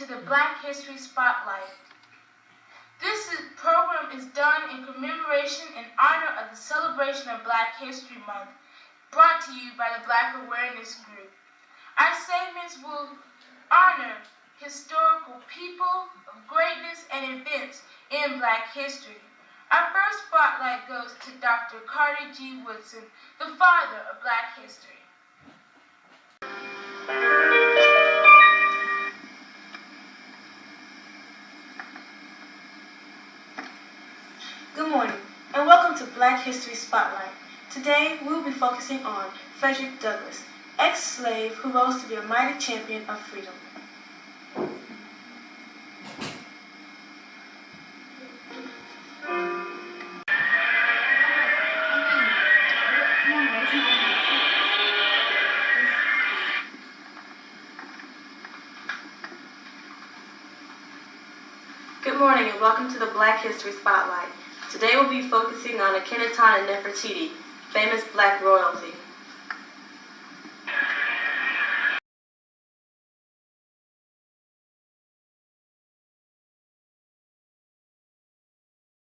to the Black History Spotlight. This program is done in commemoration and honor of the celebration of Black History Month, brought to you by the Black Awareness Group. Our segments will honor historical people of greatness and events in Black history. Our first spotlight goes to Dr. Carter G. Woodson, the father of Black history. Good morning, and welcome to Black History Spotlight. Today, we will be focusing on Frederick Douglass, ex-slave who rose to be a mighty champion of freedom. Good morning and welcome to the Black History Spotlight. Today we'll be focusing on Akhenaton and Nefertiti, famous Black royalty.